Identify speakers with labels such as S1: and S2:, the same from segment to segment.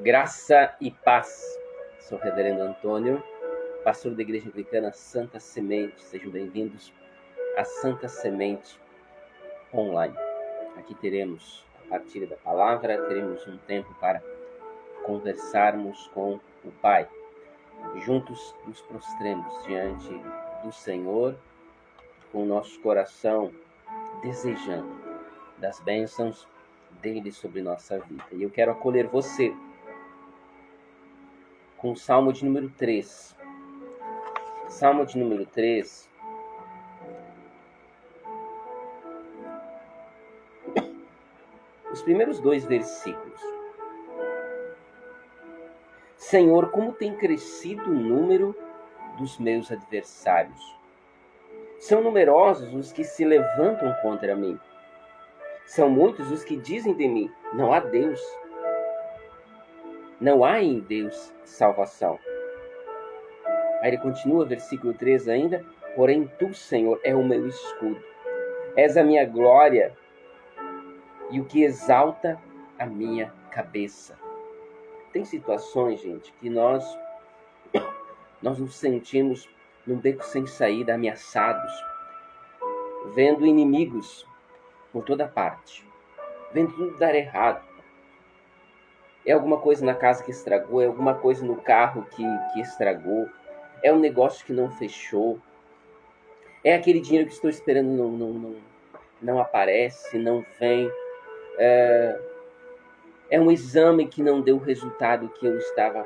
S1: Graça e paz. Sou o Reverendo Antônio, pastor da Igreja Anglicana Santa Semente. Sejam bem-vindos à Santa Semente Online. Aqui teremos a partilha da palavra, teremos um tempo para conversarmos com o Pai. Juntos nos prostremos diante do Senhor, com o nosso coração desejando das bênçãos dele sobre nossa vida. E eu quero acolher você com o Salmo de número 3. Salmo de número 3. Os primeiros 2 versículos. Senhor, como tem crescido o número dos meus adversários. São numerosos os que se levantam contra mim. São muitos os que dizem de mim, não há Deus. Não há em Deus salvação. Aí ele continua, versículo 3 ainda. Porém tu, Senhor, é o meu escudo. És a minha glória e o que exalta a minha cabeça. Tem situações, gente, que nós nos sentimos num beco sem saída, ameaçados, vendo inimigos por toda parte, vendo tudo dar errado. É alguma coisa na casa que estragou, é alguma coisa no carro que estragou, é um negócio que não fechou, é aquele dinheiro que estou esperando não aparece, não vem, é um exame que não deu o resultado que eu estava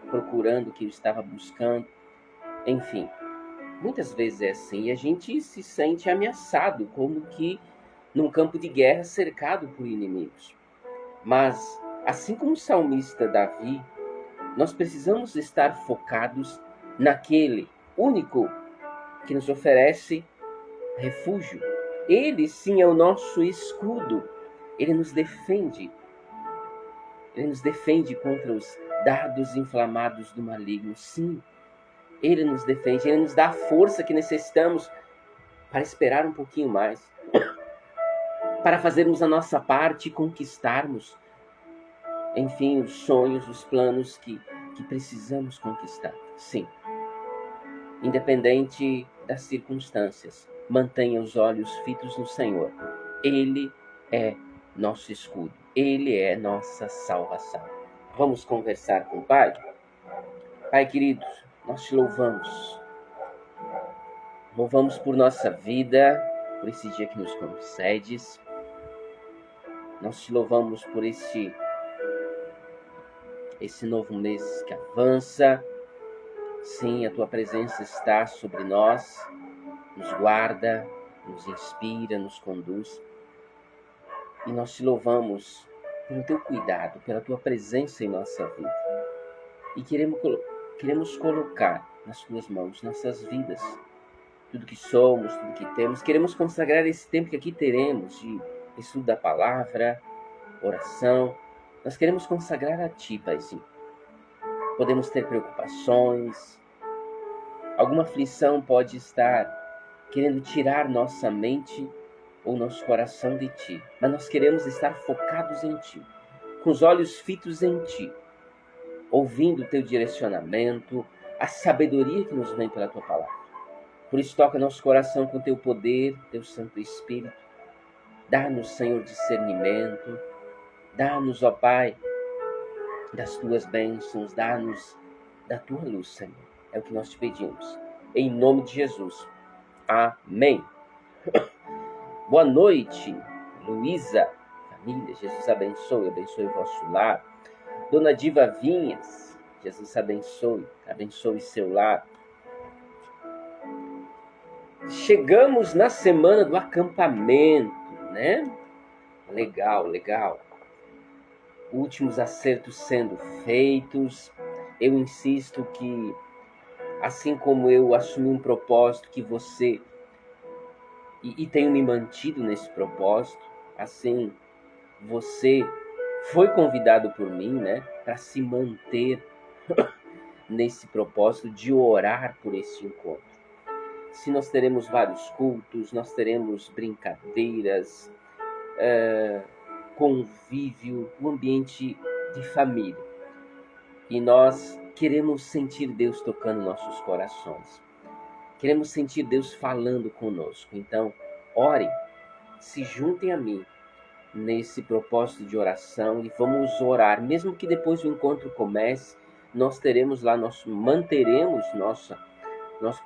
S1: procurando, que eu estava buscando. Enfim, muitas vezes é assim e a gente se sente ameaçado, como que num campo de guerra cercado por inimigos. Mas, assim como o salmista Davi, nós precisamos estar focados naquele único que nos oferece refúgio. Ele sim é o nosso escudo. Ele nos defende. Ele nos defende contra os dardos inflamados do maligno. Sim, ele nos defende. Ele nos dá a força que necessitamos para esperar um pouquinho mais, para fazermos a nossa parte e conquistarmos, enfim, os sonhos, os planos que precisamos conquistar. Sim, independente das circunstâncias, mantenha os olhos fitos no Senhor. Ele é nosso escudo. Ele é nossa salvação. Vamos conversar com o Pai? Pai querido, nós te louvamos. Louvamos por nossa vida, por esse dia que nos concedes. Nós te louvamos por esse novo mês que avança. Sim, a tua presença está sobre nós, nos guarda, nos inspira, nos conduz. E nós te louvamos pelo teu cuidado, pela tua presença em nossa vida. E queremos colocar nas tuas mãos nossas vidas, tudo que somos, tudo que temos. Queremos consagrar esse tempo que aqui teremos de estudo da palavra, oração. Nós queremos consagrar a ti, Paizinho. Podemos ter preocupações, alguma aflição pode estar querendo tirar nossa mente ou nosso coração de ti, mas nós queremos estar focados em ti, com os olhos fitos em ti, ouvindo o teu direcionamento, a sabedoria que nos vem pela tua palavra. Por isso toca nosso coração com teu poder, teu Santo Espírito. Dá-nos, Senhor, discernimento. Dá-nos, ó Pai, das tuas bênçãos. Dá-nos da tua luz, Senhor. É o que nós te pedimos. Em nome de Jesus. Amém. Boa noite, Luísa, família. Jesus abençoe o vosso lar. Dona Diva Vinhas, Jesus abençoe seu lar. Chegamos na semana do acampamento, né? Legal. Últimos acertos sendo feitos. Eu insisto que, assim como eu assumi um propósito que você, e tenho me mantido nesse propósito, assim, você foi convidado por mim, né, para se manter nesse propósito de orar por esse encontro. Se nós teremos vários cultos, nós teremos brincadeiras, convívio, um ambiente de família. E nós queremos sentir Deus tocando nossos corações. Queremos sentir Deus falando conosco. Então, ore, se juntem a mim nesse propósito de oração e vamos orar. Mesmo que depois do encontro comece, nós teremos lá, manteremos nosso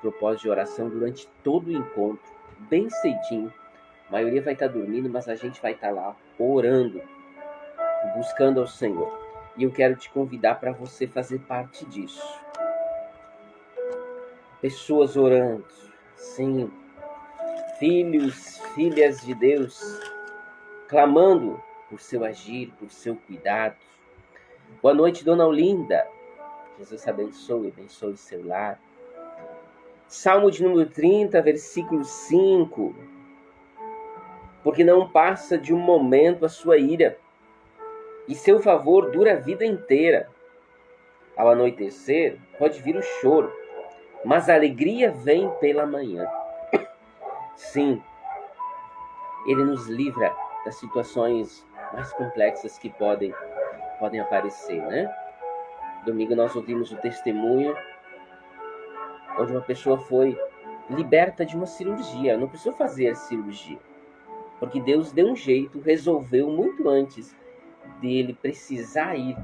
S1: propósito de oração durante todo o encontro, bem cedinho. A maioria vai estar dormindo, mas a gente vai estar lá orando, buscando ao Senhor. E eu quero te convidar para você fazer parte disso. Pessoas orando, sim, filhos, filhas de Deus, clamando por seu agir, por seu cuidado. Boa noite, Dona Olinda. Jesus abençoe seu lar. Salmo de número 30, versículo 5. Porque não passa de um momento a sua ira, e seu favor dura a vida inteira. Ao anoitecer, pode vir o choro, mas a alegria vem pela manhã. Sim, Ele nos livra das situações mais complexas que podem aparecer, né? Domingo nós ouvimos o testemunho onde uma pessoa foi liberta de uma cirurgia. Não precisou fazer a cirurgia, porque Deus deu um jeito, resolveu muito antes dele precisar ir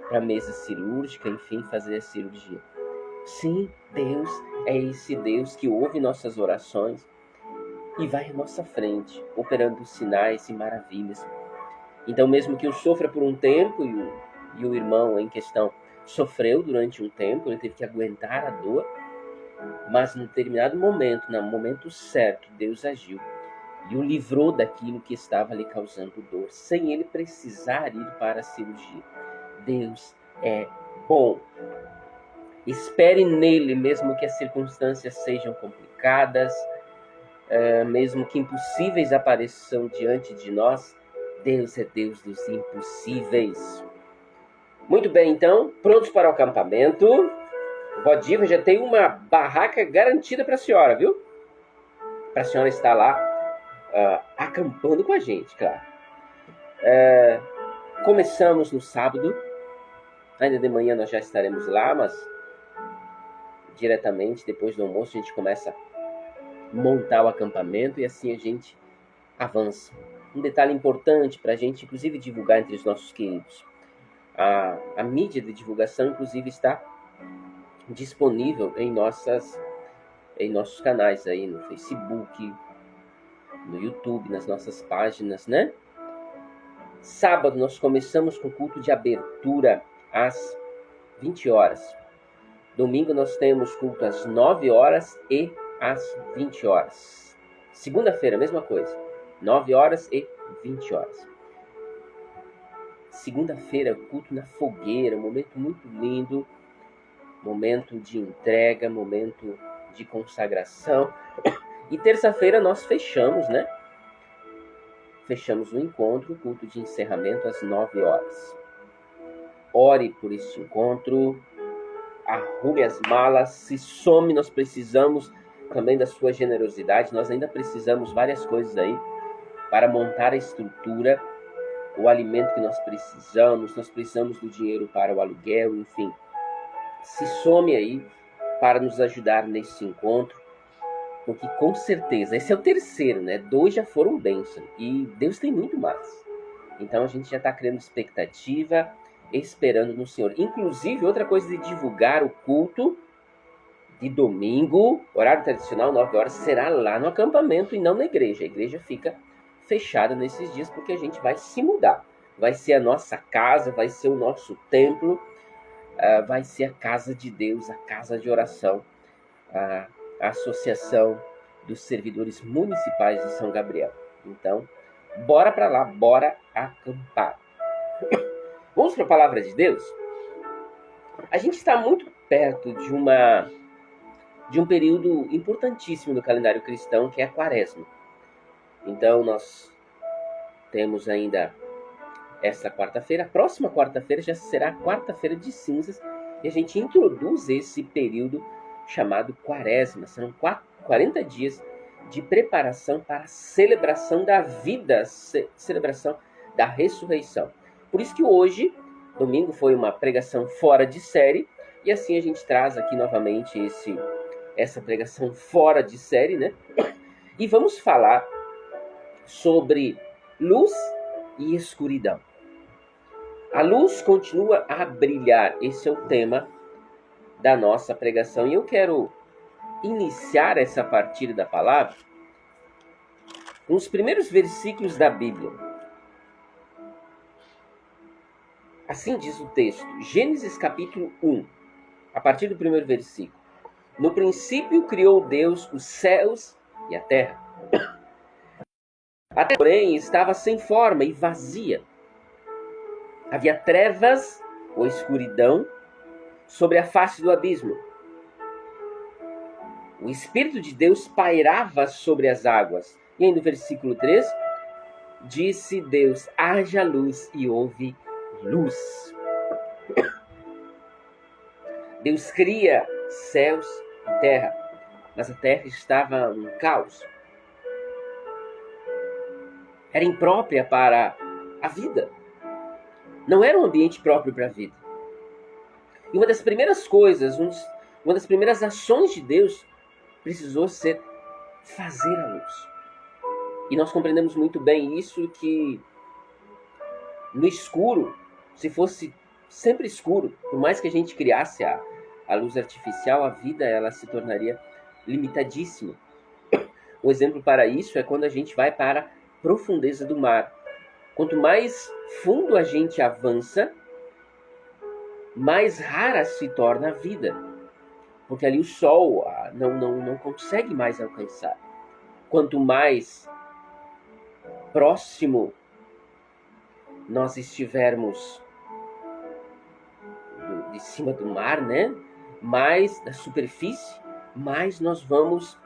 S1: para a mesa cirúrgica, enfim, fazer a cirurgia. Sim, Deus é esse Deus que ouve nossas orações e vai à nossa frente, operando sinais e maravilhas. Então, mesmo que eu sofra por um tempo, e o irmão em questão sofreu durante um tempo, ele teve que aguentar a dor, mas num determinado momento, no momento certo, Deus agiu e o livrou daquilo que estava lhe causando dor, sem ele precisar ir para a cirurgia. Deus é bom. Espere nele, mesmo que as circunstâncias sejam complicadas, mesmo que impossíveis apareçam diante de nós. Deus é Deus dos impossíveis. Muito bem, então, prontos para o acampamento. Vó Diva já tem uma barraca garantida para a senhora, viu? Para a senhora estar lá acampando com a gente, claro. Começamos no sábado. Ainda de manhã nós já estaremos lá, mas diretamente depois do almoço a gente começa a montar o acampamento e assim a gente avança. Um detalhe importante para a gente, inclusive, divulgar entre os nossos queridos. A mídia de divulgação, inclusive, está disponível em nossos canais aí no Facebook, no YouTube, nas nossas páginas, né? Sábado nós começamos com o culto de abertura às 20 horas. Domingo nós temos culto às 9 horas e às 20 horas. Segunda-feira, mesma coisa. 9 horas e 20 horas. Segunda-feira, culto na fogueira, um momento muito lindo, momento de entrega, momento de consagração. E terça-feira nós fechamos, né? Fechamos o encontro, o culto de encerramento às 9 horas. Ore por este encontro, arrume as malas, se some, nós precisamos também da sua generosidade, nós ainda precisamos várias coisas aí para montar a estrutura, o alimento que nós precisamos do dinheiro para o aluguel, enfim. Se some aí para nos ajudar nesse encontro, porque com certeza, esse é o terceiro, né? 2 já foram bênção e Deus tem muito mais. Então a gente já está criando expectativa, esperando no Senhor. Inclusive, outra coisa de divulgar o culto de domingo, horário tradicional, 9 horas, será lá no acampamento e não na igreja. A igreja fica fechada nesses dias porque a gente vai se mudar. Vai ser a nossa casa, vai ser o nosso templo, vai ser a casa de Deus, a casa de oração, a Associação dos Servidores Municipais de São Gabriel. Então, bora para lá, bora acampar. Vamos para a palavra de Deus? A gente está muito perto de um período importantíssimo no calendário cristão, que é a Quaresma. Então, nós temos ainda essa quarta-feira. A próxima quarta-feira já será a quarta-feira de cinzas e a gente introduz esse período chamado Quaresma. Serão 40 dias de preparação para a celebração da vida, celebração da ressurreição. Por isso que hoje domingo foi uma pregação fora de série, e assim a gente traz aqui novamente essa pregação fora de série, né? E vamos falar sobre luz e escuridão. A luz continua a brilhar, esse é o tema da nossa pregação. E eu quero iniciar essa partilha da palavra com os primeiros versículos da Bíblia. Assim diz o texto, Gênesis capítulo 1, a partir do primeiro versículo. No princípio criou Deus os céus e a terra. A terra, porém, estava sem forma e vazia. Havia trevas ou escuridão sobre a face do abismo. O Espírito de Deus pairava sobre as águas. E aí no versículo 3, disse Deus, haja luz, e houve luz. Deus cria céus e terra, mas a terra estava um caos. Era imprópria para a vida. Não era um ambiente próprio para a vida. E uma das primeiras coisas, uma das primeiras ações de Deus precisou ser fazer a luz. E nós compreendemos muito bem isso, que no escuro, se fosse sempre escuro, por mais que a gente criasse a luz artificial, a vida ela se tornaria limitadíssima. Um exemplo para isso é quando a gente vai para a profundeza do mar. Quanto mais fundo a gente avança, mais rara se torna a vida. Porque ali o sol não consegue mais alcançar. Quanto mais próximo nós estivermos de cima do mar, né? Mais da superfície, mais nós vamos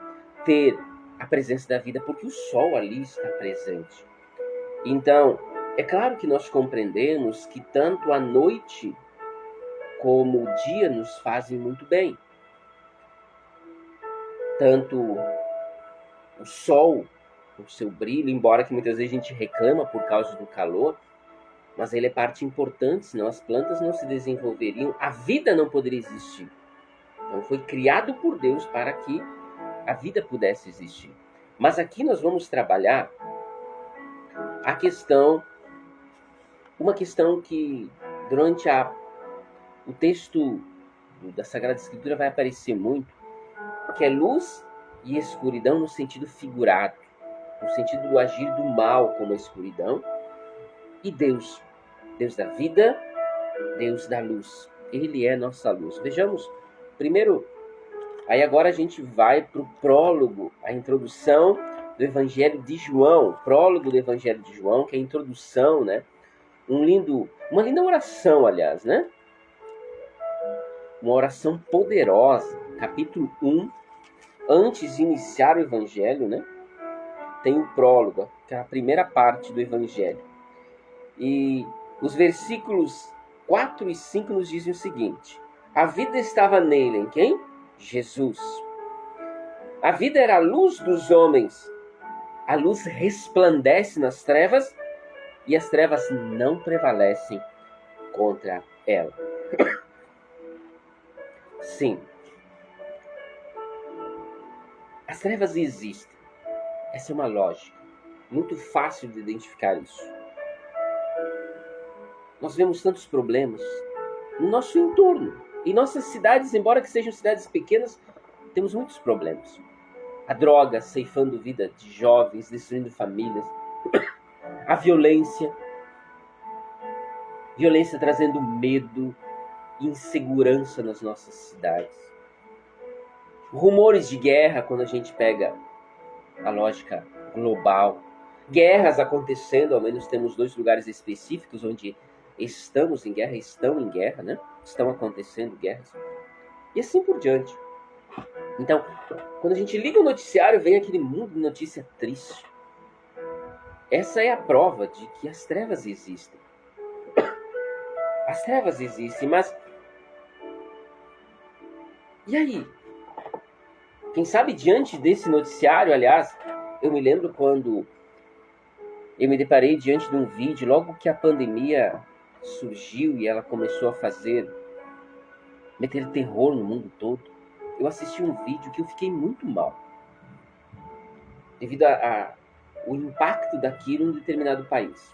S1: ter a presença da vida, porque o sol ali está presente. Então, é claro que nós compreendemos que tanto a noite como o dia nos fazem muito bem. Tanto o sol, o seu brilho, embora que muitas vezes a gente reclama por causa do calor, mas ele é parte importante, senão as plantas não se desenvolveriam, a vida não poderia existir. Então foi criado por Deus para que a vida pudesse existir. Mas aqui nós vamos trabalhar uma questão que durante o texto da Sagrada Escritura vai aparecer muito, que é luz e escuridão no sentido figurado, no sentido do agir do mal como a escuridão, e Deus da vida, Deus da luz. Ele é nossa luz. Vejamos, primeiro, aí agora a gente vai para o prólogo, a introdução do Evangelho de João, o prólogo do Evangelho de João, que é a introdução, né? Uma linda oração, aliás, né? Uma oração poderosa, capítulo 1, antes de iniciar o Evangelho, né? Tem o prólogo, que é a primeira parte do Evangelho. E os versículos 4 e 5 nos dizem o seguinte: a vida estava nele, em quem? Jesus. A vida era a luz dos homens. A luz resplandece nas trevas e as trevas não prevalecem contra ela. Sim. As trevas existem. Essa é uma lógica. Muito fácil de identificar isso. Nós vemos tantos problemas no nosso entorno. Em nossas cidades, embora que sejam cidades pequenas, temos muitos problemas. A droga ceifando vida de jovens, destruindo famílias. A violência trazendo medo e insegurança nas nossas cidades. Rumores de guerra, quando a gente pega a lógica global. Guerras acontecendo, ao menos temos 2 lugares específicos onde estamos em guerra, estão em guerra, né? Estão acontecendo guerras. E assim por diante. Então, quando a gente liga o noticiário, vem aquele mundo de notícia triste. Essa é a prova de que as trevas existem. As trevas existem, mas... E aí? Quem sabe diante desse noticiário, aliás, eu me lembro quando eu me deparei diante de um vídeo, logo que a pandemia surgiu e ela começou a meter terror no mundo todo, eu assisti um vídeo que eu fiquei muito mal, devido o impacto daquilo em um determinado país.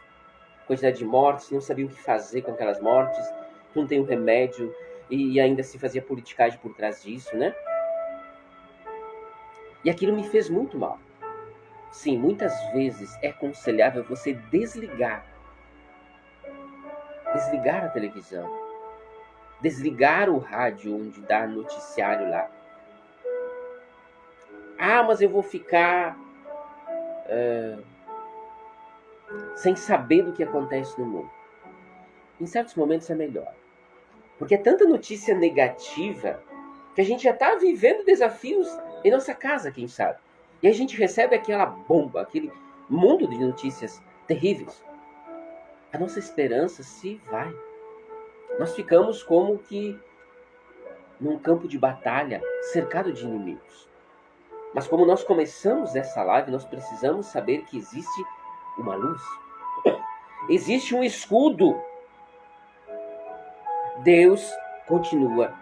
S1: Quantidade de mortes, não sabia o que fazer com aquelas mortes, não tem um remédio, e ainda se fazia politicagem por trás disso, né? E aquilo me fez muito mal. Sim, muitas vezes é aconselhável você desligar a televisão, desligar o rádio onde dá noticiário lá. Ah, mas eu vou ficar sem saber do que acontece no mundo. Em certos momentos é melhor. Porque é tanta notícia negativa que a gente já está vivendo desafios em nossa casa, quem sabe. E a gente recebe aquela bomba, aquele mundo de notícias terríveis. A nossa esperança se vai. Nós ficamos como que num campo de batalha, cercado de inimigos. Mas como nós começamos essa live, nós precisamos saber que existe uma luz. Existe um escudo. Deus continua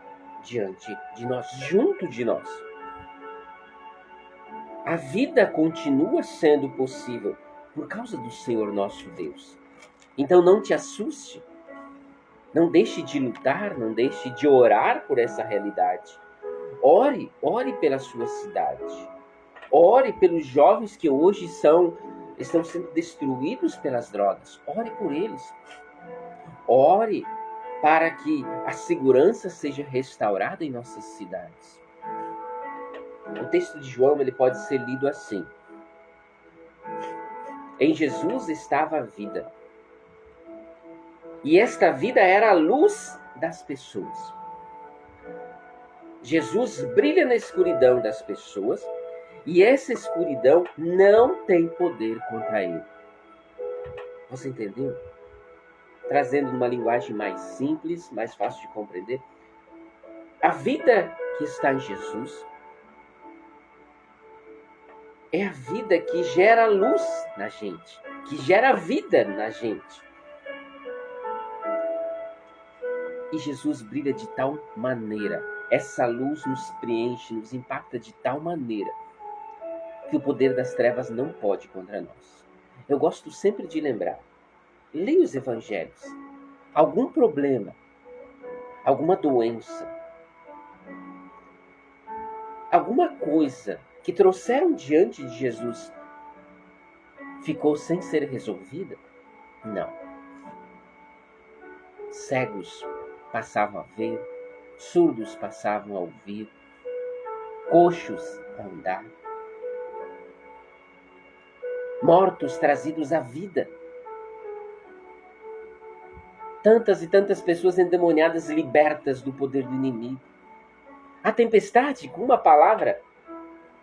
S1: diante de nós, junto de nós. A vida continua sendo possível por causa do Senhor nosso Deus. Então não te assuste. Não deixe de lutar, não deixe de orar por essa realidade. Ore pela sua cidade. Ore pelos jovens que hoje estão sendo destruídos pelas drogas. Ore por eles. Ore para que a segurança seja restaurada em nossas cidades. O texto de João ele pode ser lido assim. Em Jesus estava a vida. E esta vida era a luz das pessoas. Jesus brilha na escuridão das pessoas e essa escuridão não tem poder contra ele. Você entendeu? Trazendo uma linguagem mais simples, mais fácil de compreender. A vida que está em Jesus é a vida que gera luz na gente, que gera vida na gente. E Jesus brilha de tal maneira, essa luz nos preenche, nos impacta de tal maneira, que o poder das trevas não pode contra nós. Eu gosto sempre de lembrar, leia os evangelhos, algum problema, alguma doença, alguma coisa que trouxeram diante de Jesus ficou sem ser resolvida? Não. Cegos passavam a ver, surdos passavam a ouvir, coxos a andar, mortos trazidos à vida. Tantas e tantas pessoas endemoniadas libertas do poder do inimigo. A tempestade, com uma palavra,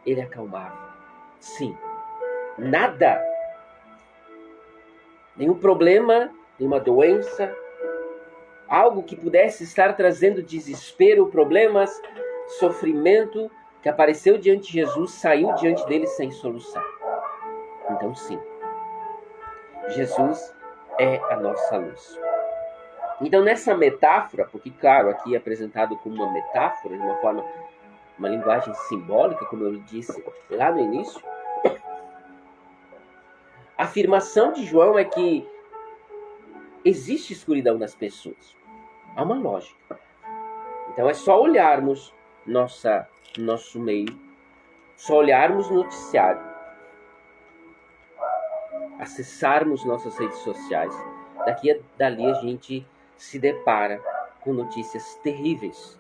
S1: ele acalmava. Sim, nada, nenhum problema, nenhuma doença, algo que pudesse estar trazendo desespero, problemas, sofrimento, que apareceu diante de Jesus, saiu diante dele sem solução. Então sim, Jesus é a nossa luz. Então nessa metáfora, porque claro, aqui é apresentado como uma metáfora, de uma forma, uma linguagem simbólica, como eu disse lá no início, a afirmação de João é que existe escuridão nas pessoas. Há uma lógica. Então é só olharmos nosso meio, só olharmos o noticiário, acessarmos nossas redes sociais. Dali a gente se depara com notícias terríveis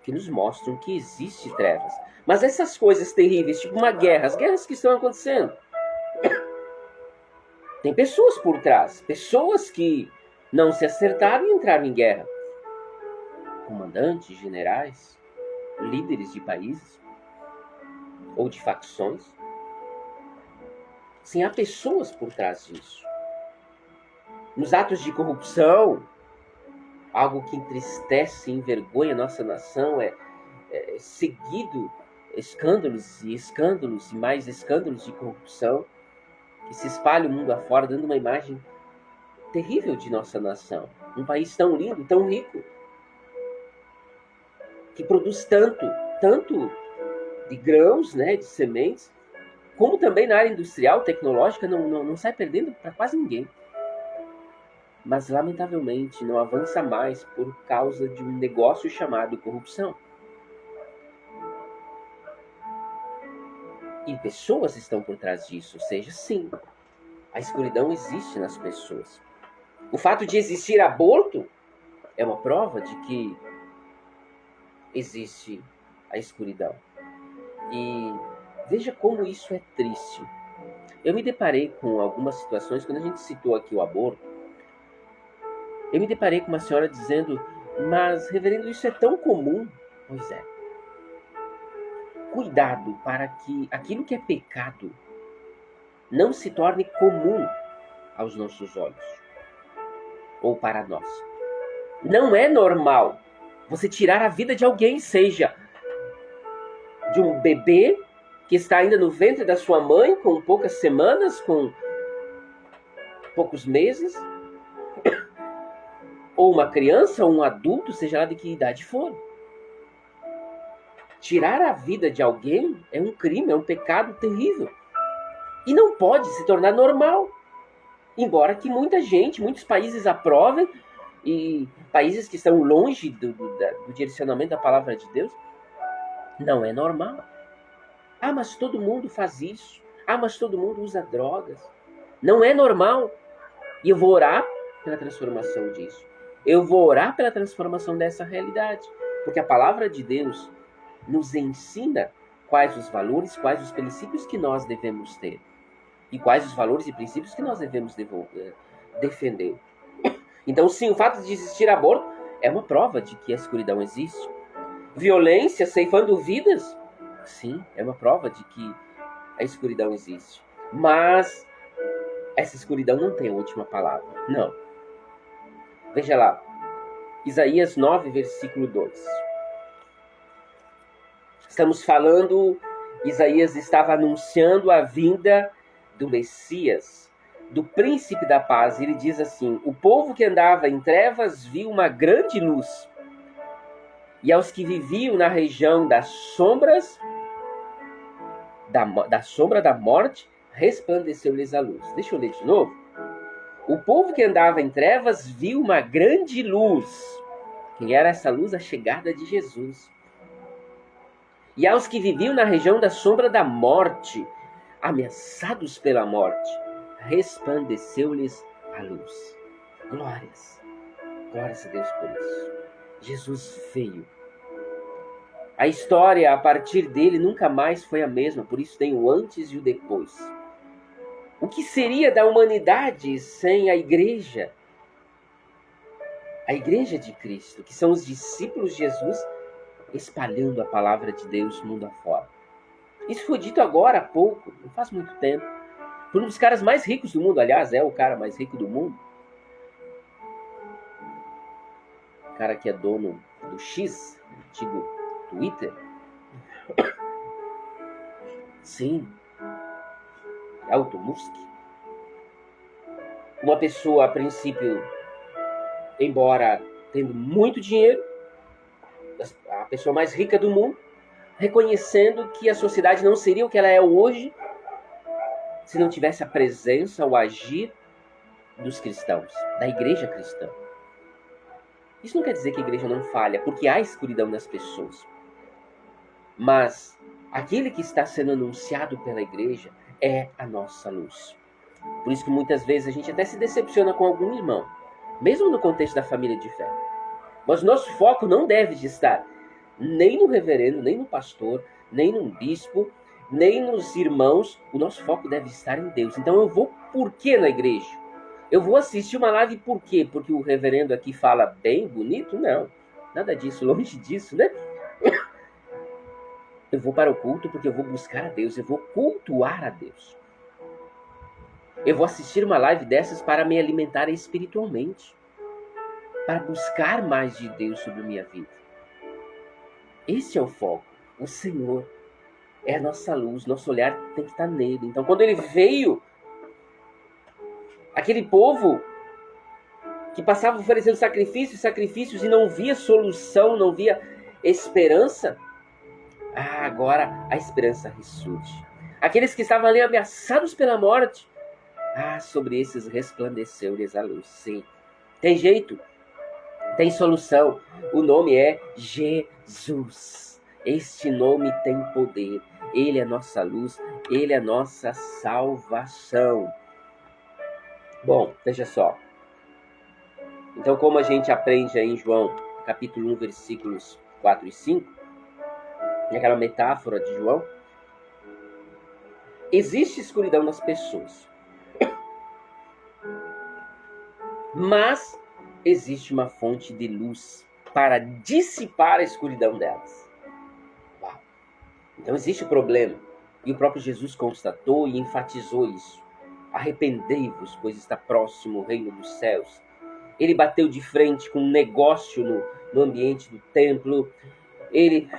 S1: que nos mostram que existe trevas. Mas essas coisas terríveis, tipo uma guerra, as guerras que estão acontecendo, tem pessoas por trás, pessoas que não se acertaram e entraram em guerra. Comandantes, generais, líderes de países ou de facções. Sim, há pessoas por trás disso. Nos atos de corrupção, algo que entristece e envergonha a nossa nação é seguido escândalos e mais escândalos de corrupção que se espalham o mundo afora, dando uma imagem terrível de nossa nação. Um país tão lindo, tão rico, que produz tanto de grãos, né, de sementes, como também na área industrial, tecnológica, não sai perdendo para quase ninguém. Mas, lamentavelmente, não avança mais por causa de um negócio chamado corrupção. E pessoas estão por trás disso, ou seja, sim, a escuridão existe nas pessoas. O fato de existir aborto é uma prova de que existe a escuridão. E veja como isso é triste. Eu me deparei com algumas situações, quando a gente citou aqui o aborto, eu me deparei com uma senhora dizendo, mas, reverendo, isso é tão comum. Pois é. Cuidado para que aquilo que é pecado não se torne comum aos nossos olhos, ou para nós. Não é normal você tirar a vida de alguém, seja de um bebê que está ainda no ventre da sua mãe, com poucas semanas, com poucos meses, ou uma criança, ou um adulto, seja lá de que idade for. Tirar a vida de alguém é um crime, é um pecado terrível. E não pode se tornar normal. Embora que muita gente, muitos países aprovem, e países que estão longe do direcionamento da palavra de Deus, não é normal. Ah, mas todo mundo faz isso. Ah, mas todo mundo usa drogas. Não é normal. E eu vou orar pela transformação disso. Eu vou orar pela transformação dessa realidade. Porque a palavra de Deus nos ensina quais os valores, quais os princípios que nós devemos ter. E quais os valores e princípios que nós devemos defender. Então, sim, o fato de existir aborto é uma prova de que a escuridão existe. Violência, ceifando vidas, sim, é uma prova de que a escuridão existe. Mas essa escuridão não tem a última palavra. Não. Veja lá. Isaías 9, versículo 2. Estamos falando, Isaías estava anunciando a vinda do Messias, do príncipe da paz. Ele diz assim: o povo que andava em trevas viu uma grande luz. E aos que viviam na região das sombras, da sombra da morte, resplandeceu-lhes a luz. Deixa eu ler de novo. O povo que andava em trevas viu uma grande luz. Quem era essa luz? A chegada de Jesus. E aos que viviam na região da sombra da morte, ameaçados pela morte, resplandeceu-lhes a luz. Glórias. Glórias a Deus por isso. Jesus veio. A história, a partir dele, nunca mais foi a mesma. Por isso tem o antes e o depois. O que seria da humanidade sem a igreja? A igreja de Cristo, que são os discípulos de Jesus, espalhando a palavra de Deus mundo afora. Isso foi dito agora há pouco, não faz muito tempo, por um dos caras mais ricos do mundo. Aliás, é o cara mais rico do mundo. O cara que é dono do X, antigo Twitter. Sim. Elon Musk. Uma pessoa, a princípio, embora tendo muito dinheiro, a pessoa mais rica do mundo, reconhecendo que a sociedade não seria o que ela é hoje se não tivesse a presença, o agir dos cristãos, da igreja cristã. Isso não quer dizer que a igreja não falha, porque há escuridão nas pessoas. Mas aquele que está sendo anunciado pela igreja é a nossa luz. Por isso que muitas vezes a gente até se decepciona com algum irmão, mesmo no contexto da família de fé. Mas o nosso foco não deve de estar nem no reverendo, nem no pastor, nem no bispo, nem nos irmãos. O nosso foco deve estar em Deus. Então eu vou por quê na igreja? Eu vou assistir uma live por quê? Porque o reverendo aqui fala bem, bonito? Não, nada disso, longe disso, né? Eu vou para o culto porque eu vou buscar a Deus, eu vou cultuar a Deus. Eu vou assistir uma live dessas para me alimentar espiritualmente, para buscar mais de Deus sobre a minha vida. Esse é o foco. O Senhor é a nossa luz, nosso olhar tem que estar nele. Então, quando ele veio, aquele povo que passava oferecendo sacrifícios e não via solução, não via esperança, agora a esperança ressurge. Aqueles que estavam ali ameaçados pela morte, sobre esses resplandeceu-lhes a luz. Sim, tem jeito, tem solução. O nome é Jesus. Este nome tem poder. Ele é nossa luz, ele é nossa salvação. Bom, veja só. Então, como a gente aprende aí em João, capítulo 1, versículos 4 e 5, naquela metáfora de João, existe escuridão nas pessoas, mas existe uma fonte de luz para dissipar a escuridão delas. Uau. Então existe o problema, e o próprio Jesus constatou e enfatizou isso. Arrependei-vos, pois está próximo o reino dos céus. Ele bateu de frente com um negócio no ambiente do templo. Ele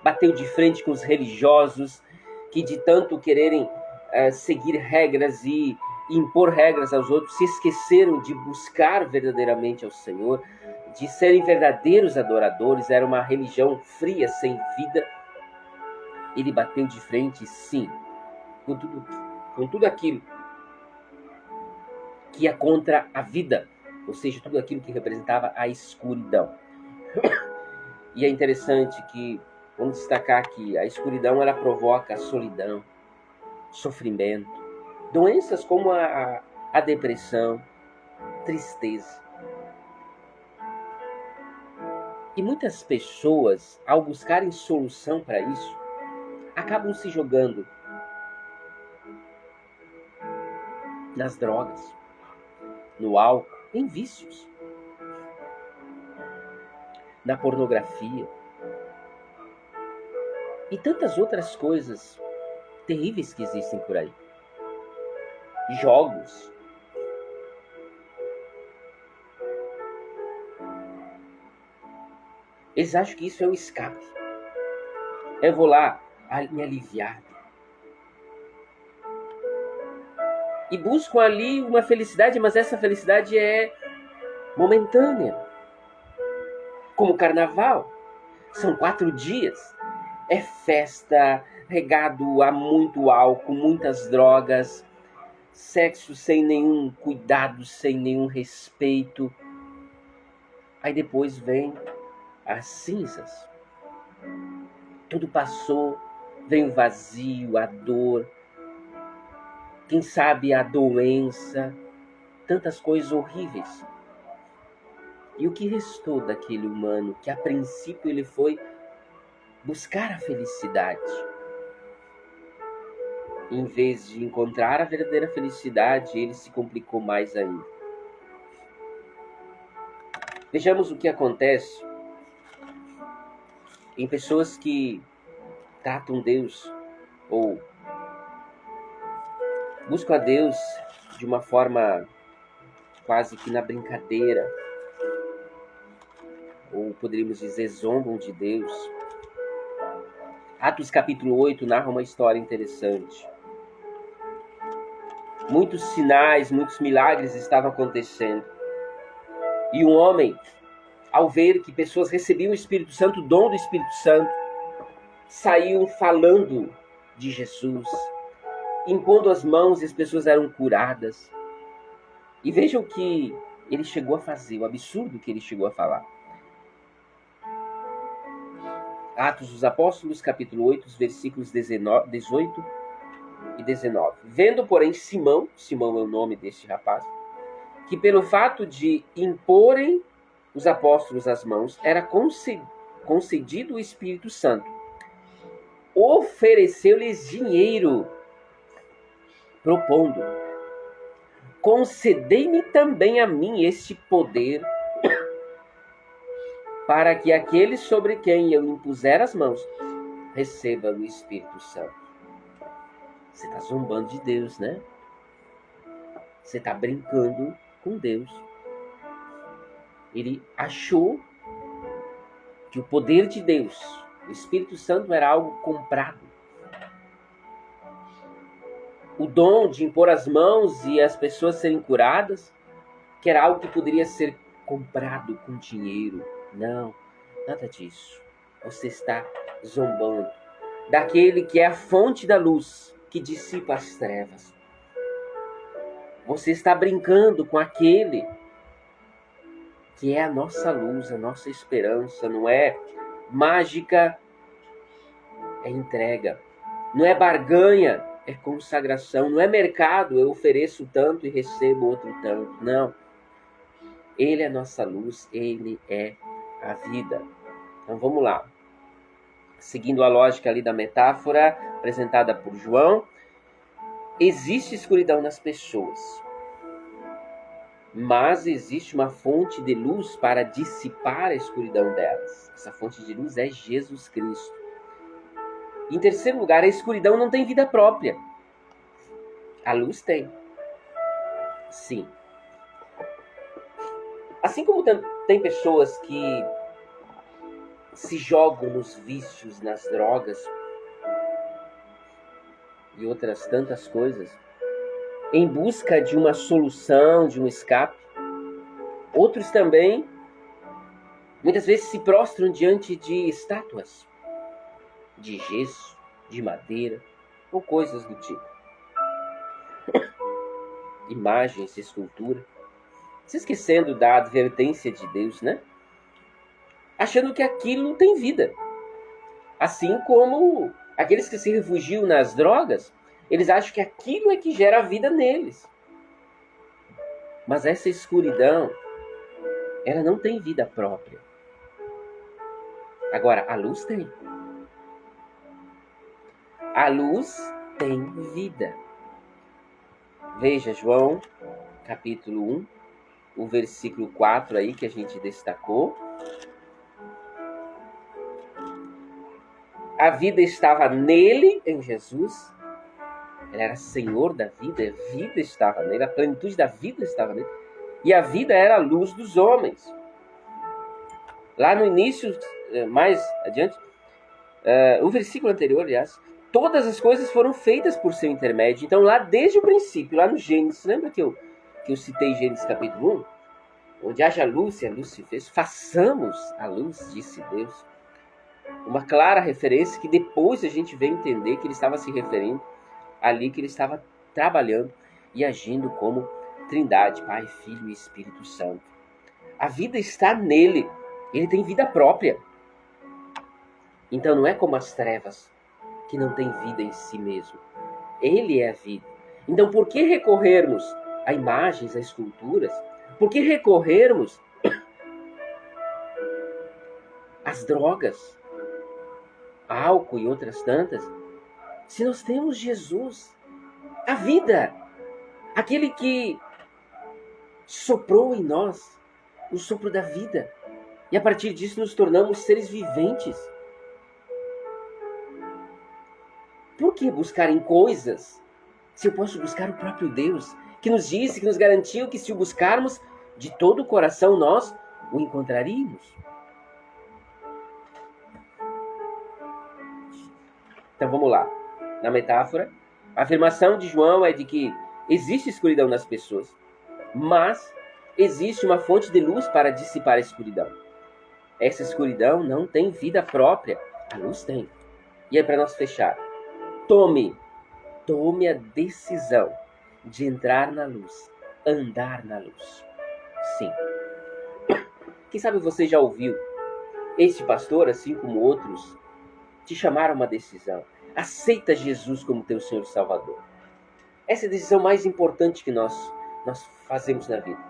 S1: bateu de frente com os religiosos que, de tanto quererem seguir regras e impor regras aos outros, se esqueceram de buscar verdadeiramente ao Senhor, de serem verdadeiros adoradores. Era uma religião fria, sem vida. Ele bateu de frente, sim, com tudo aquilo que ia contra a vida, ou seja, tudo aquilo que representava a escuridão. E é interessante que, vamos destacar que a escuridão ela provoca solidão, sofrimento, doenças como a depressão, tristeza. E muitas pessoas, ao buscarem solução para isso, acabam se jogando nas drogas, no álcool, em vícios, na pornografia e tantas outras coisas terríveis que existem por aí. Jogos. Eles acham que isso é um escape. Eu vou lá me aliviar. E buscam ali uma felicidade, mas essa felicidade é momentânea. Como o carnaval. São 4 dias. É festa, regado a muito álcool, muitas drogas, sexo sem nenhum cuidado, sem nenhum respeito. Aí depois vem as cinzas. Tudo passou, vem o vazio, a dor, quem sabe a doença, tantas coisas horríveis. E o que restou daquele humano que a princípio ele foi buscar a felicidade? Em vez de encontrar a verdadeira felicidade, ele se complicou mais ainda. Vejamos o que acontece em pessoas que tratam Deus ou buscam a Deus de uma forma quase que na brincadeira, ou poderíamos dizer zombam de Deus. Atos capítulo 8 narra uma história interessante. Muitos sinais, muitos milagres estavam acontecendo. E um homem, ao ver que pessoas recebiam o Espírito Santo, o dom do Espírito Santo, saíam falando de Jesus, impondo as mãos e as pessoas eram curadas. E vejam o que ele chegou a fazer, o absurdo que ele chegou a falar. Atos dos Apóstolos, capítulo 8, versículos 18 e 19. Vendo, porém, Simão é o nome deste rapaz, que pelo fato de imporem os apóstolos as mãos, era concedido o Espírito Santo, ofereceu-lhes dinheiro, propondo: concedei-me também a mim este poder, para que aquele sobre quem eu impuser as mãos receba o Espírito Santo. Você está zombando de Deus, né? Você está brincando com Deus. Ele achou que o poder de Deus, o Espírito Santo, era algo comprado. O dom de impor as mãos e as pessoas serem curadas que era algo que poderia ser comprado com dinheiro. Não, nada disso. Você está zombando daquele que é a fonte da luz, que dissipa as trevas. Você está brincando com aquele que é a nossa luz, a nossa esperança. Não é mágica, é entrega. Não é barganha, é consagração. Não é mercado, eu ofereço tanto e recebo outro tanto. Não. Ele é a nossa luz, ele é a vida. Então vamos lá. Seguindo a lógica ali da metáfora apresentada por João, existe escuridão nas pessoas, mas existe uma fonte de luz para dissipar a escuridão delas. Essa fonte de luz é Jesus Cristo. Em terceiro lugar, a escuridão não tem vida própria. A luz tem. Sim. Assim como tem pessoas que se jogam nos vícios, nas drogas e outras tantas coisas, em busca de uma solução, de um escape. Outros também, muitas vezes, se prostram diante de estátuas, de gesso, de madeira, ou coisas do tipo. Imagens, escultura. Se esquecendo da advertência de Deus, né? Achando que aquilo tem vida. Assim como aqueles que se refugiam nas drogas, eles acham que aquilo é que gera vida neles. Mas essa escuridão, ela não tem vida própria. Agora, a luz tem. A luz tem vida. Veja, João, capítulo 1, o versículo 4 aí que a gente destacou. A vida estava nele, em Jesus. Ele era Senhor da vida, a vida estava nele, a plenitude da vida estava nele. E a vida era a luz dos homens. Lá no início, mais adiante, o versículo anterior, aliás, todas as coisas foram feitas por seu intermédio. Então, lá desde o princípio, lá no Gênesis, lembra que eu citei Gênesis capítulo 1? Onde haja luz e a luz se fez. Façamos a luz, disse Deus. Uma clara referência que depois a gente vem entender que ele estava se referindo ali, que ele estava trabalhando e agindo como Trindade, Pai, Filho e Espírito Santo. A vida está nele. Ele tem vida própria. Então não é como as trevas, que não tem vida em si mesmo. Ele é a vida. Então por que recorrermos a imagens, a esculturas? Por que recorrermos às drogas, álcool e outras tantas, se nós temos Jesus, a vida, aquele que soprou em nós o sopro da vida, e a partir disso nos tornamos seres viventes? Por que buscar em coisas, se eu posso buscar o próprio Deus, que nos disse, que nos garantiu que se o buscarmos de todo o coração, nós o encontraríamos? Então vamos lá. Na metáfora, a afirmação de João é de que existe escuridão nas pessoas, mas existe uma fonte de luz para dissipar a escuridão. Essa escuridão não tem vida própria, a luz tem. E aí, para nós fechar, tome a decisão de entrar na luz, andar na luz. Sim. Quem sabe você já ouviu este pastor, assim como outros, te chamar a uma decisão. Aceita Jesus como teu Senhor e Salvador. Essa é a decisão mais importante que nós fazemos na vida.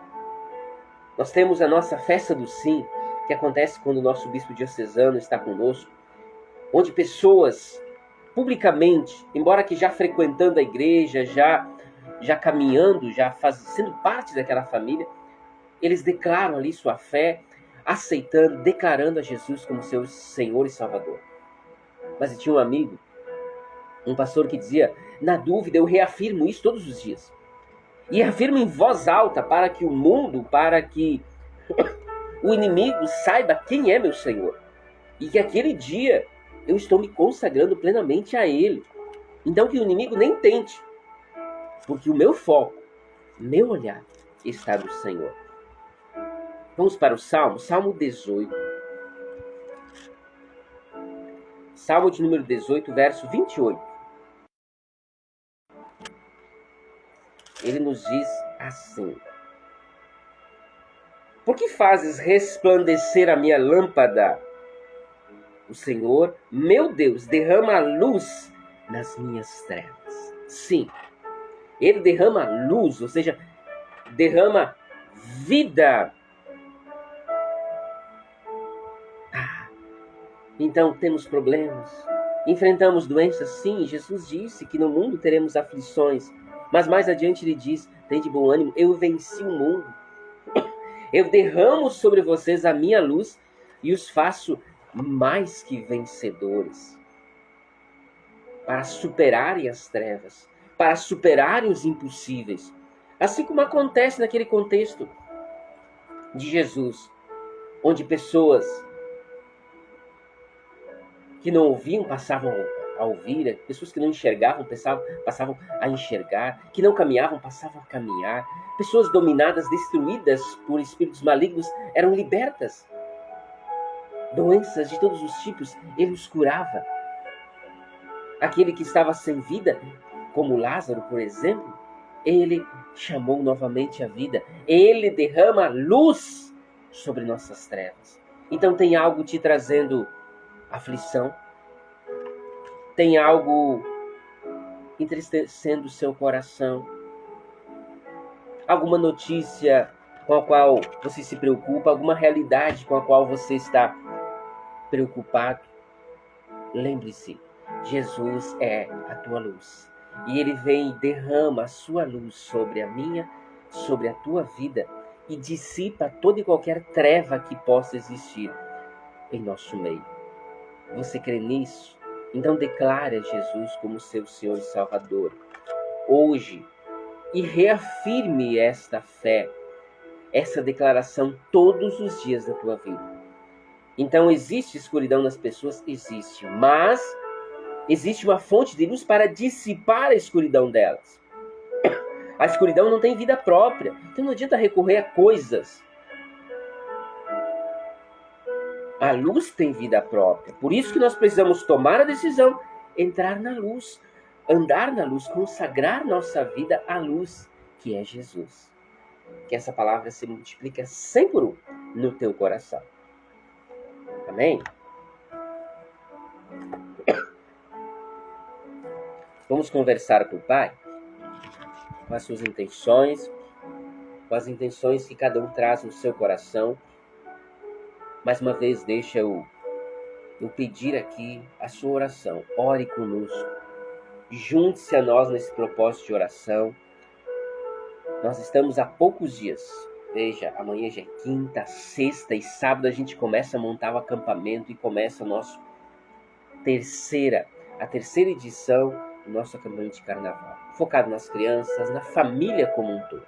S1: Nós temos a nossa festa do sim, que acontece quando o nosso bispo diocesano está conosco, onde pessoas publicamente, embora que já frequentando a igreja, já caminhando, sendo parte daquela família, eles declaram ali sua fé, aceitando, declarando a Jesus como seu Senhor e Salvador. Mas eu tinha um amigo, um pastor que dizia, na dúvida eu reafirmo isso todos os dias. E reafirmo em voz alta para que o mundo, para que o inimigo saiba quem é meu Senhor. E que aquele dia eu estou me consagrando plenamente a Ele. Então que o inimigo nem tente. Porque o meu foco, meu olhar está do Senhor. Vamos para o Salmo, Salmo 18. Salmo de número 18, verso 28. Ele nos diz assim: por que fazes resplandecer a minha lâmpada? O Senhor, meu Deus, derrama luz nas minhas trevas. Sim, Ele derrama luz, ou seja, derrama vida. Então temos problemas, enfrentamos doenças, sim. Jesus disse que no mundo teremos aflições, mas mais adiante ele diz: tem de bom ânimo, eu venci o mundo. Eu derramo sobre vocês a minha luz e os faço mais que vencedores, para superarem as trevas, para superarem os impossíveis. Assim como acontece naquele contexto de Jesus, onde pessoas que não ouviam passavam a ouvir, pessoas que não enxergavam passavam a enxergar, que não caminhavam passavam a caminhar, pessoas dominadas, destruídas por espíritos malignos eram libertas. Doenças de todos os tipos, ele os curava. Aquele que estava sem vida, como Lázaro, por exemplo, ele chamou novamente a vida. Ele derrama luz sobre nossas trevas. Então tem algo te trazendo aflição, tem algo entristecendo o seu coração, alguma notícia com a qual você se preocupa, alguma realidade com a qual você está preocupado. Lembre-se, Jesus é a tua luz. E Ele vem e derrama a sua luz sobre a minha, sobre a tua vida, e dissipa toda e qualquer treva que possa existir em nosso meio. Você crê nisso? Então declare a Jesus como seu Senhor e Salvador hoje e reafirme esta fé, essa declaração todos os dias da tua vida. Então existe escuridão nas pessoas? Existe, mas existe uma fonte de luz para dissipar a escuridão delas. A escuridão não tem vida própria, então não adianta recorrer a coisas. A luz tem vida própria. Por isso que nós precisamos tomar a decisão, entrar na luz, andar na luz, consagrar nossa vida à luz, que é Jesus. Que essa palavra se multiplica 100 por 1 no teu coração. Amém? Vamos conversar com o Pai, com as suas intenções, com as intenções que cada um traz no seu coração. Mais uma vez, deixa eu pedir aqui a sua oração. Ore conosco. Junte-se a nós nesse propósito de oração. Nós estamos há poucos dias. Veja, amanhã já é quinta, sexta e sábado a gente começa a montar o acampamento e começa a terceira edição do nosso acampamento de carnaval. Focado nas crianças, na família como um todo.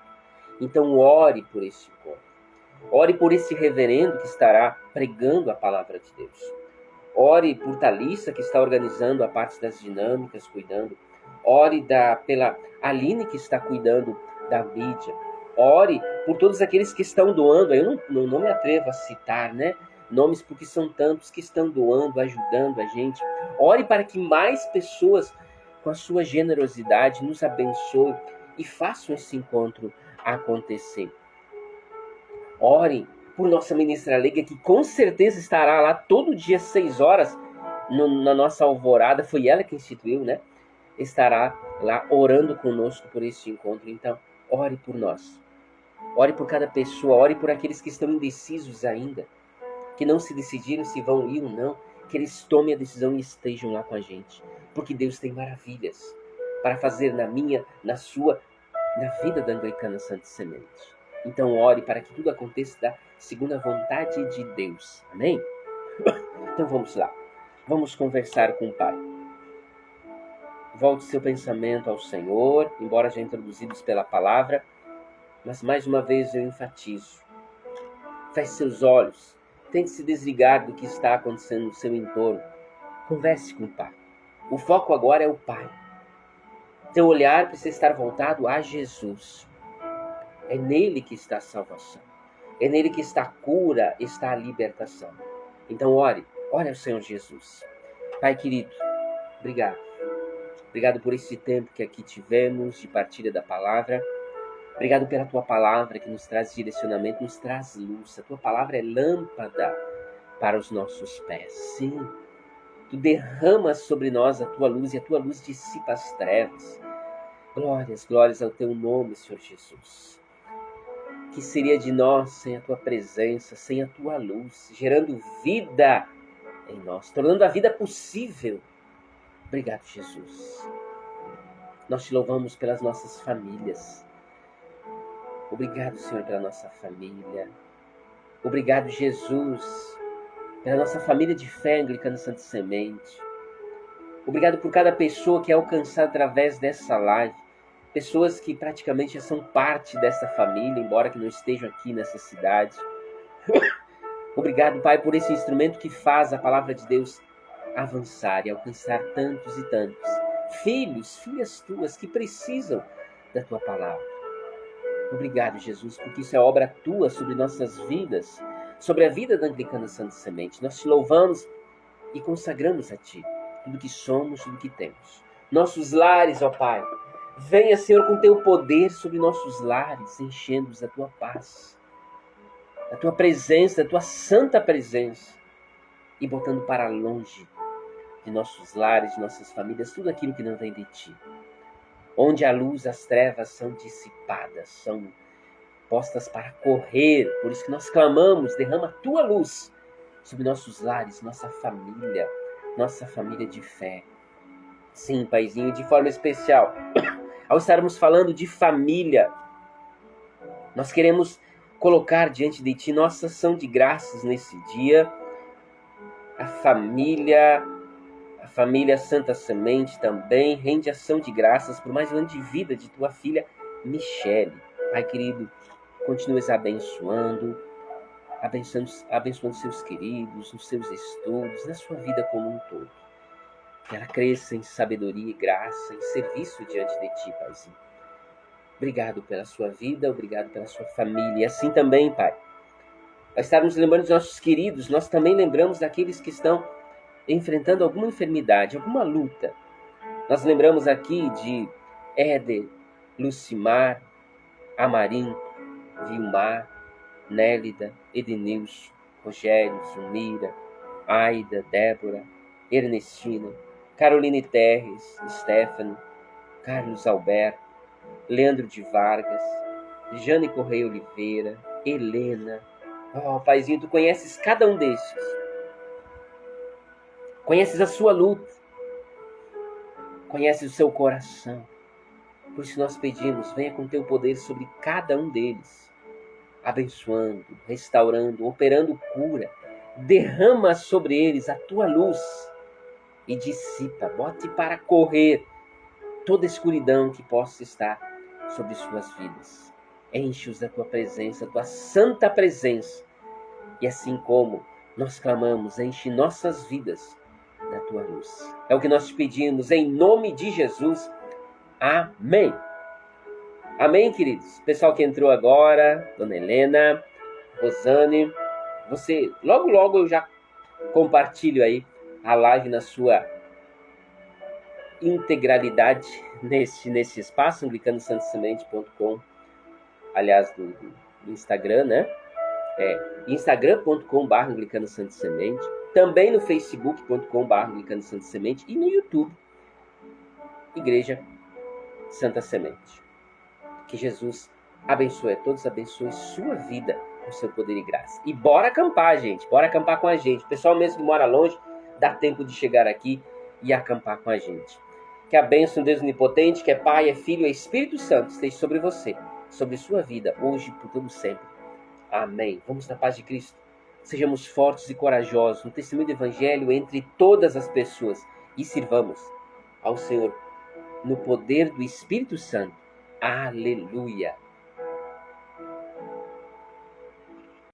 S1: Então ore por este encontro. Ore por esse reverendo que estará pregando a palavra de Deus. Ore por Thalissa, que está organizando a parte das dinâmicas, cuidando. Ore pela Aline, que está cuidando da mídia. Ore por todos aqueles que estão doando. Eu não me atrevo a citar, nomes, porque são tantos que estão doando, ajudando a gente. Ore para que mais pessoas, com a sua generosidade, nos abençoem e façam esse encontro acontecer. Ore por nossa ministra leiga, que com certeza estará lá todo dia, 6 horas, na nossa alvorada. Foi ela que instituiu, Estará lá orando conosco por este encontro. Então, ore por nós. Ore por cada pessoa. Ore por aqueles que estão indecisos ainda, que não se decidiram se vão ir ou não, que eles tomem a decisão e estejam lá com a gente. Porque Deus tem maravilhas para fazer na minha, na sua, na vida da Anglicana Santa Semente. Então ore para que tudo aconteça da segunda vontade de Deus. Amém? Então vamos lá. Vamos conversar com o Pai. Volte seu pensamento ao Senhor, embora já introduzidos pela palavra. Mas mais uma vez eu enfatizo. Feche seus olhos. Tente se desligar do que está acontecendo no seu entorno. Converse com o Pai. O foco agora é o Pai. Teu olhar precisa estar voltado a Jesus. É nele que está a salvação. É nele que está a cura, está a libertação. Então ore ao Senhor Jesus. Pai querido, obrigado. Obrigado por esse tempo que aqui tivemos de partilha da palavra. Obrigado pela tua palavra que nos traz direcionamento, nos traz luz. A tua palavra é lâmpada para os nossos pés. Sim, tu derramas sobre nós a tua luz e a tua luz dissipa as trevas. Glórias, glórias ao teu nome, Senhor Jesus. Que seria de nós sem a tua presença, sem a tua luz, gerando vida em nós, tornando a vida possível. Obrigado, Jesus. Nós te louvamos pelas nossas famílias. Obrigado, Senhor, pela nossa família. Obrigado, Jesus, pela nossa família de fé anglicana Santa Semente. Obrigado por cada pessoa que é alcançada através dessa live. Pessoas que praticamente já são parte dessa família, embora que não estejam aqui nessa cidade. Obrigado, Pai, por esse instrumento que faz a palavra de Deus avançar e alcançar tantos e tantos. Filhos, filhas tuas que precisam da tua palavra. Obrigado, Jesus, porque isso é obra tua sobre nossas vidas, sobre a vida da Anglicana Santa Semente. Nós te louvamos e consagramos a ti tudo que somos, tudo que temos. Nossos lares, ó Pai, venha, Senhor, com teu poder sobre nossos lares, enchendo-os da tua paz, da tua presença, da tua santa presença, e botando para longe de nossos lares, de nossas famílias, tudo aquilo que não vem de ti. Onde a luz, as trevas são dissipadas, são postas para correr. Por isso que nós clamamos, derrama a tua luz sobre nossos lares, nossa família de fé. Sim, Paizinho, de forma especial, ao estarmos falando de família, nós queremos colocar diante de ti nossa ação de graças nesse dia. A família Santa Semente também rende ação de graças por mais um ano de vida de tua filha Michele. Pai querido, continues abençoando seus queridos, nos seus estudos, na sua vida como um todo. Que ela cresça em sabedoria e graça, em serviço diante de ti, Paizinho. Obrigado pela sua vida, obrigado pela sua família. E assim também, Pai, ao estarmos lembrando dos nossos queridos, nós também lembramos daqueles que estão enfrentando alguma enfermidade, alguma luta. Nós lembramos aqui de Éder, Lucimar, Amarim, Vilmar, Nélida, Edenilson, Rogério, Zumira, Aida, Débora, Ernestina, Caroline Terres, Stephanie, Carlos Alberto, Leandro de Vargas, Jane Correia Oliveira, Helena. Oh, Paizinho, tu conheces cada um destes. Conheces a sua luta. Conheces o seu coração. Por isso nós pedimos, venha com teu poder sobre cada um deles. Abençoando, restaurando, operando cura. Derrama sobre eles a tua luz e dissipa, bote para correr toda escuridão que possa estar sobre suas vidas. Enche-os da tua presença, tua santa presença. E assim como nós clamamos, enche nossas vidas da tua luz. É o que nós te pedimos em nome de Jesus. Amém. Amém, queridos. Pessoal que entrou agora, Dona Helena, Rosane, você, logo eu já compartilho aí a live na sua integralidade nesse espaço, anglicanosantasemente.com, aliás, do Instagram, né? instagram.com/anglicanosantasemente, também no facebook.com/anglicanosantasemente e no YouTube, Igreja Santa Semente. Que Jesus abençoe a todos, abençoe sua vida com seu poder e graça. E bora acampar, gente. Bora acampar com a gente. O pessoal mesmo que mora longe, dá tempo de chegar aqui e acampar com a gente. Que a bênção do Deus Onipotente, que é Pai, é Filho e é Espírito Santo, esteja sobre você, sobre sua vida, hoje e por todo sempre. Amém. Vamos na paz de Cristo. Sejamos fortes e corajosos no testemunho do Evangelho entre todas as pessoas e sirvamos ao Senhor no poder do Espírito Santo. Aleluia.